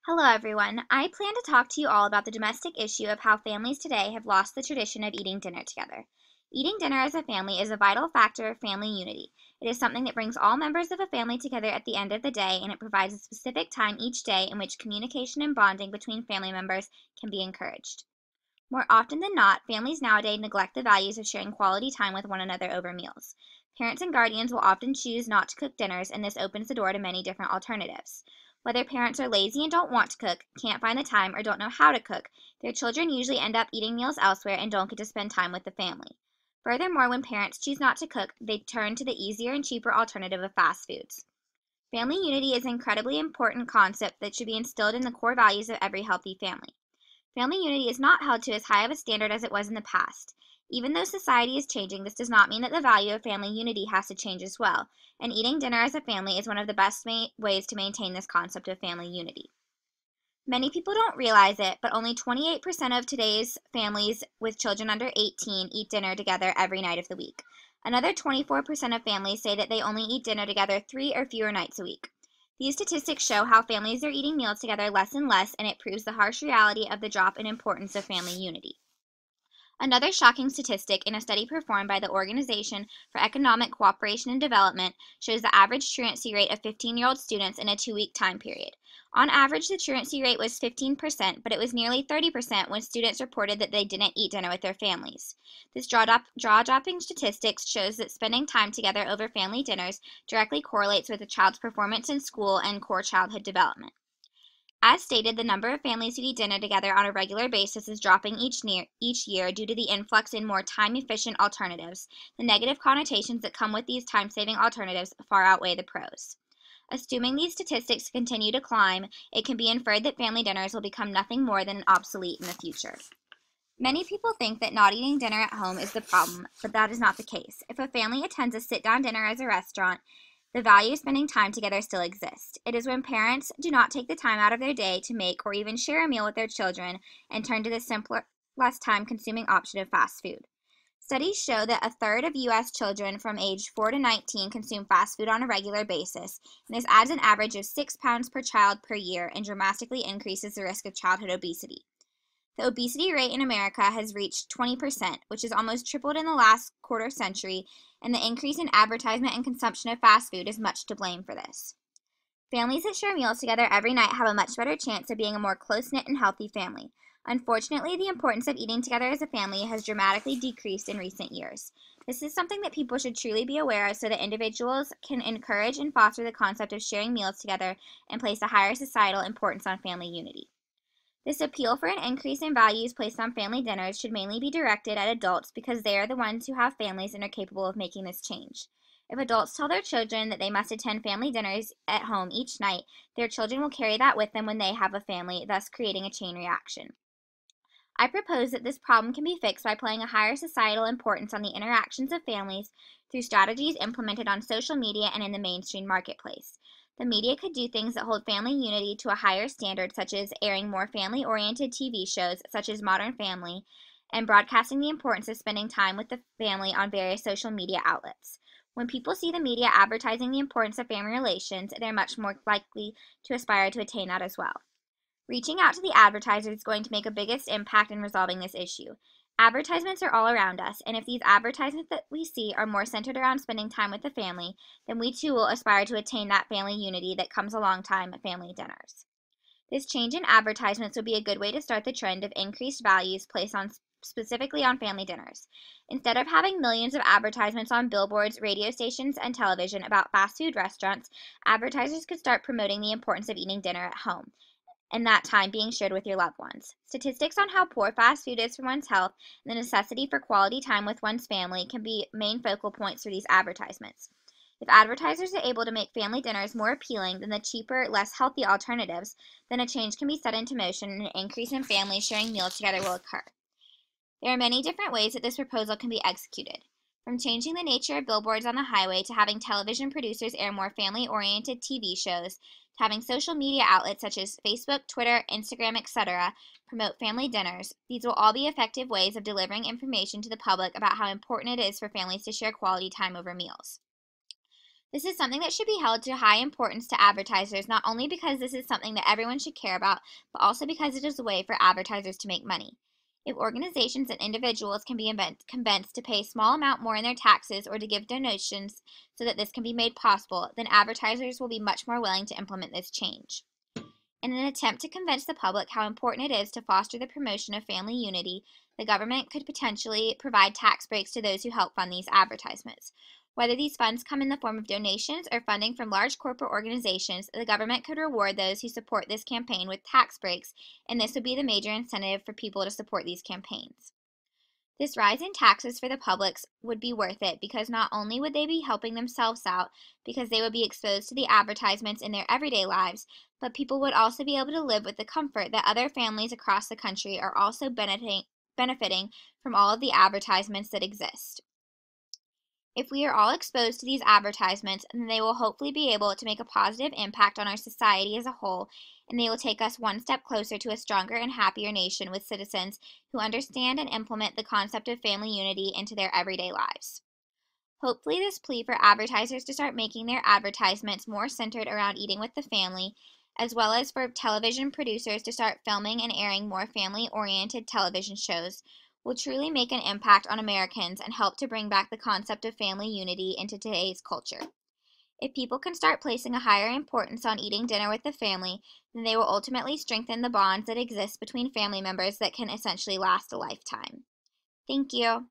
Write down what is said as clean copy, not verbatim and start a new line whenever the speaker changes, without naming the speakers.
Hello, everyone. I plan to talk to you all about the domestic issue of how families today have lost the tradition of eating dinner together. Eating dinner as a family is a vital factor of family unity. It is something that brings all members of a family together at the end of the day, and it provides a specific time each day in which communication and bonding between family members can be encouraged. More often than not, families nowadays neglect the values of sharing quality time with one another over meals. Parents and guardians will often choose not to cook dinners, and this opens the door to many different alternatives. Whether parents are lazy and don't want to cook, can't find the time, or don't know how to cook, their children usually end up eating meals elsewhere and don't get to spend time with the family. Furthermore, when parents choose not to cook, they turn to the easier and cheaper alternative of fast foods. Family unity is an incredibly important concept that should be instilled in the core values of every healthy family. Family unity is not held to as high of a standard as it was in the past. Even though society is changing, this does not mean that the value of family unity has to change as well, and eating dinner as a family is one of the best ways to maintain this concept of family unity. Many people don't realize it, but only 28% of today's families with children under 18 eat dinner together every night of the week. Another 24% of families say that they only eat dinner together 3 or fewer nights a week. These statistics show how families are eating meals together less and less, and it proves the harsh reality of the drop in importance of family unity. Another shocking statistic in a study performed by the Organization for Economic Cooperation and Development shows the average truancy rate of 15-year-old students in a 2-week time period. On average, the truancy rate was 15%, but it was nearly 30% when students reported that they didn't eat dinner with their families. This jaw-dropping statistics shows that spending time together over family dinners directly correlates with a child's performance in school and core childhood development. As stated, the number of families who eat dinner together on a regular basis is dropping each year due to the influx in more time-efficient alternatives. The negative connotations that come with these time-saving alternatives far outweigh the pros. Assuming these statistics continue to climb, it can be inferred that family dinners will become nothing more than obsolete in the future. Many people think that not eating dinner at home is the problem, but that is not the case. If a family attends a sit-down dinner as a restaurant, the value of spending time together still exists. It is when parents do not take the time out of their day to make or even share a meal with their children and turn to the simpler, less time-consuming option of fast food. Studies show that a third of U.S. children from age 4 to 19 consume fast food on a regular basis, and this adds an average of 6 pounds per child per year and dramatically increases the risk of childhood obesity. The obesity rate in America has reached 20%, which has almost tripled in the last quarter century, and the increase in advertisement and consumption of fast food is much to blame for this. Families that share meals together every night have a much better chance of being a more close-knit and healthy family. Unfortunately, the importance of eating together as a family has dramatically decreased in recent years. This is something that people should truly be aware of so that individuals can encourage and foster the concept of sharing meals together and place a higher societal importance on family unity. This appeal for an increase in values placed on family dinners should mainly be directed at adults because they are the ones who have families and are capable of making this change. If adults tell their children that they must attend family dinners at home each night, their children will carry that with them when they have a family, thus creating a chain reaction. I propose that this problem can be fixed by playing a higher societal importance on the interactions of families through strategies implemented on social media and in the mainstream marketplace. The media could do things that hold family unity to a higher standard, such as airing more family-oriented TV shows, such as Modern Family, and broadcasting the importance of spending time with the family on various social media outlets. When people see the media advertising the importance of family relations, they're much more likely to aspire to attain that as well. Reaching out to the advertisers is going to make a biggest impact in resolving this issue. Advertisements are all around us, and if these advertisements that we see are more centered around spending time with the family, then we too will aspire to attain that family unity that comes alongside family dinners. This change in advertisements would be a good way to start the trend of increased values placed on specifically on family dinners. Instead of having millions of advertisements on billboards, radio stations, and television about fast food restaurants, advertisers could start promoting the importance of eating dinner at home and that time being shared with your loved ones. Statistics on how poor fast food is for one's health and the necessity for quality time with one's family can be main focal points for these advertisements. If advertisers are able to make family dinners more appealing than the cheaper, less healthy alternatives, then a change can be set into motion and an increase in families sharing meals together will occur. There are many different ways that this proposal can be executed. From changing the nature of billboards on the highway to having television producers air more family-oriented TV shows, to having social media outlets such as Facebook, Twitter, Instagram, etc. promote family dinners, these will all be effective ways of delivering information to the public about how important it is for families to share quality time over meals. This is something that should be held to high importance to advertisers, not only because this is something that everyone should care about, but also because it is a way for advertisers to make money. If organizations and individuals can be convinced to pay a small amount more in their taxes or to give donations so that this can be made possible, then advertisers will be much more willing to implement this change. In an attempt to convince the public how important it is to foster the promotion of family unity, the government could potentially provide tax breaks to those who help fund these advertisements. Whether these funds come in the form of donations or funding from large corporate organizations, the government could reward those who support this campaign with tax breaks, and this would be the major incentive for people to support these campaigns. This rise in taxes for the publics would be worth it because not only would they be helping themselves out because they would be exposed to the advertisements in their everyday lives, but people would also be able to live with the comfort that other families across the country are also benefiting from all of the advertisements that exist. If we are all exposed to these advertisements, then they will hopefully be able to make a positive impact on our society as a whole, and they will take us one step closer to a stronger and happier nation with citizens who understand and implement the concept of family unity into their everyday lives. Hopefully, this plea for advertisers to start making their advertisements more centered around eating with the family, as well as for television producers to start filming and airing more family-oriented television shows, will truly make an impact on Americans and help to bring back the concept of family unity into today's culture. If people can start placing a higher importance on eating dinner with the family, then they will ultimately strengthen the bonds that exist between family members that can essentially last a lifetime. Thank you.